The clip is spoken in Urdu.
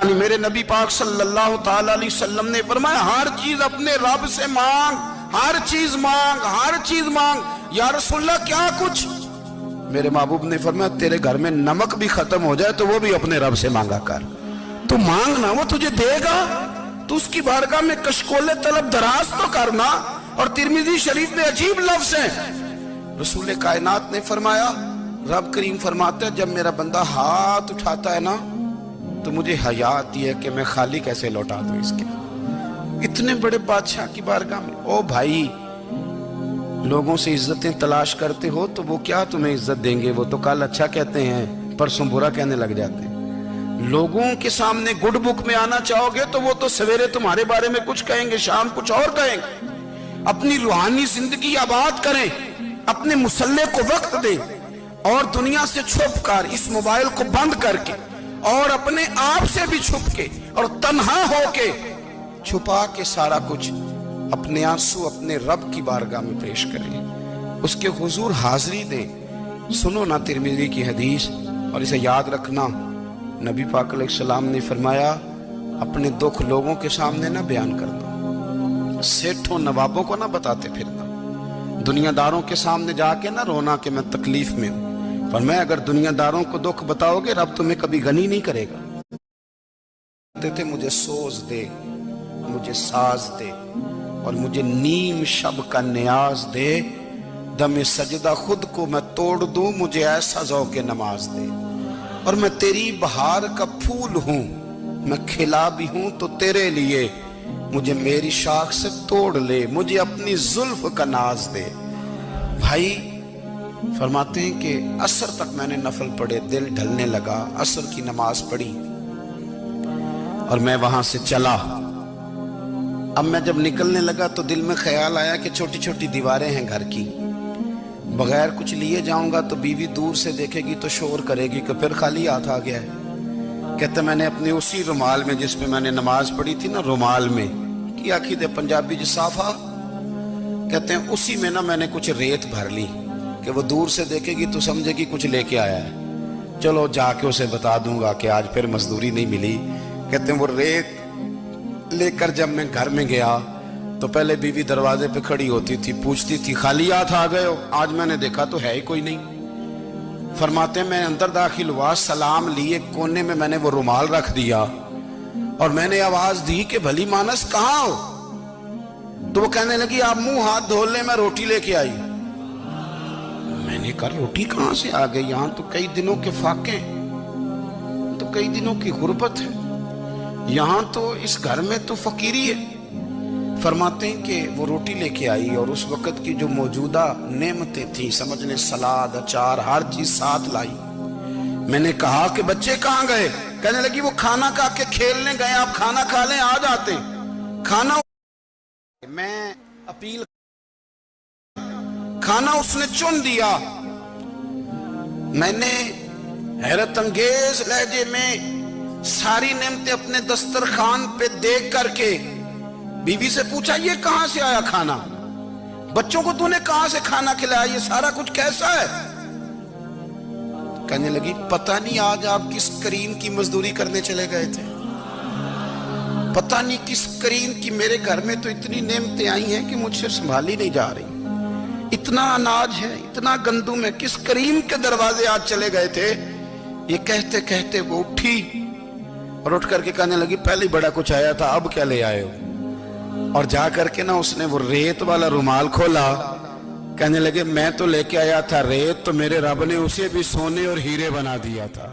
میرے نبی پاک صلی اللہ تعالی علیہ وسلم نے فرمایا ہر چیز اپنے رب سے مانگ، ہر چیز مانگ، ہر چیز مانگ۔ یا رسول اللہ کیا کچھ؟ میرے محبوب نے فرمایا تیرے گھر میں نمک بھی ختم ہو جائے تو وہ بھی اپنے رب سے مانگا کر، تو مانگنا وہ تجھے دے گا، تو اس کی بارگاہ میں کشکول طلب دراز تو کرنا۔ اور ترمذی شریف میں عجیب لفظ ہے، رسول کائنات نے فرمایا، رب کریم فرماتا ہے جب میرا بندہ ہاتھ اٹھاتا ہے نا تو مجھے حیا آتی ہے کہ میں خالی کیسے لوٹا دوں اس کے۔ اتنے بڑے بادشاہ کی بارگاہ میں او بھائی، لوگوں سے عزتیں تلاش کرتے ہو تو وہ کیا تمہیں عزت دیں گے؟ وہ تو کل اچھا کہتے ہیں پرسوں برا کہنے لگ جاتے ہیں۔ لوگوں کے سامنے گڈ بک میں آنا چاہو گے تو وہ تو سویرے تمہارے بارے میں کچھ کہیں گے، شام کچھ اور کہیں گے۔ اپنی روحانی زندگی آباد کریں، اپنے مسلح کو وقت دیں، اور دنیا سے چھپ کر اس موبائل کو بند کر کے اور اپنے آپ سے بھی چھپ کے اور تنہا ہو کے چھپا کے سارا کچھ اپنے آنسو اپنے رب کی بارگاہ میں پیش کریں، اس کے حضور حاضری دیں۔ سنو نا ترمذی کی حدیث، اور اسے یاد رکھنا، نبی پاک علیہ السلام نے فرمایا اپنے دکھ لوگوں کے سامنے نہ بیان کرنا، سیٹھوں نوابوں کو نہ بتاتے پھرنا، دنیا داروں کے سامنے جا کے نہ رونا کہ میں تکلیف میں ہوں۔ فرمایا اگر دنیا داروں کو دکھ بتاؤ گے رب تمہیں کبھی غنی نہیں کرے گا۔ کہتے تھے مجھے سوز دے، مجھے ساز دے، اور مجھے نیم شب کا نیاز دے، دم سجدہ خود کو میں توڑ دوں، مجھے ایسا ذوق نماز دے۔ اور میں تیری بہار کا پھول ہوں، میں کھلا بھی ہوں تو تیرے لیے، مجھے میری شاخ سے توڑ لے، مجھے اپنی زلف کا ناز دے۔ بھائی فرماتے ہیں کہ عصر تک میں نے نفل پڑھے، دل ڈھلنے لگا، عصر کی نماز پڑھی اور میں وہاں سے چلا۔ اب میں جب نکلنے لگا تو دل میں خیال آیا کہ چھوٹی چھوٹی دیواریں ہیں گھر کی، بغیر کچھ لیے جاؤں گا تو بیوی دور سے دیکھے گی تو شور کرے گی کہ پھر خالی ہاتھ آ گیا ہے۔ کہتے میں نے اپنے اسی رومال میں جس میں میں نے نماز پڑھی تھی نا، رومال میں کی آخی دے پنجابی جسافہ، کہتے ہیں اسی میں نا میں نے کچھ ریت بھر لی کہ وہ دور سے دیکھے گی تو سمجھے گی کچھ لے کے آیا ہے، چلو جا کے اسے بتا دوں گا کہ آج پھر مزدوری نہیں ملی۔ کہتے ہیں وہ ریت لے کر جب میں گھر میں گیا تو پہلے بیوی دروازے پہ کھڑی ہوتی تھی، پوچھتی تھی خالی ہاتھ آ گئے ہو؟ آج میں نے دیکھا تو ہے ہی کوئی نہیں۔ فرماتے ہیں میں اندر داخل ہوا، سلام لیے، کونے میں میں نے وہ رومال رکھ دیا اور میں نے آواز دی کہ بھلی مانس کہاں ہو؟ تو وہ کہنے لگی آپ منہ ہاتھ دھو لیں، میں روٹی لے کے آئی۔ میں نے کہا روٹی کہاں سے آ گئی؟ یہاں تو کئی دنوں کے فاقے، تو کئی دنوں کی غربت ہے، یہاں تو اس گھر میں تو فقیری ہے۔ فرماتے ہیں کہ وہ روٹی لے کے آئی اور اس وقت کی جو موجودہ نعمتیں تھیں، سمجھ لیں سلاد، اچار، ہر چیز ساتھ لائی۔ میں نے کہا کہ بچے کہاں گئے؟ کہنے لگی وہ کھانا کھا کے کھیلنے گئے، آپ کھانا کھا لیں آ جاتے۔ کھانا میں اپیل، کھانا اس نے چن دیا۔ میں نے حیرت انگیز لہجے میں ساری نعمتیں اپنے دسترخوان پہ دیکھ کر کے بیوی سے پوچھا یہ کہاں سے آیا کھانا؟ بچوں کو تو نے کہاں سے کھانا کھلایا؟ یہ سارا کچھ کیسا ہے؟ کہنے لگی پتہ نہیں آج آپ کس کریم کی مزدوری کرنے چلے گئے تھے، پتہ نہیں کس کریم کی، میرے گھر میں تو اتنی نعمتیں آئی ہیں کہ مجھ سے سنبھالی نہیں جا رہی، اتنا اناج ہے، اتنا گندم ہے، کس کریم کے دروازے آج چلے گئے تھے؟ یہ کہتے کہتے وہ اٹھی اور اٹھ کر کے کہنے لگی پہلے بڑا کچھ آیا تھا، اب کیا لے آئے ہو؟ اور جا کر کے نا اس نے وہ ریت والا رومال کھولا، کہنے لگے میں تو لے کے آیا تھا ریت، تو میرے رب نے اسے بھی سونے اور ہیرے بنا دیا تھا۔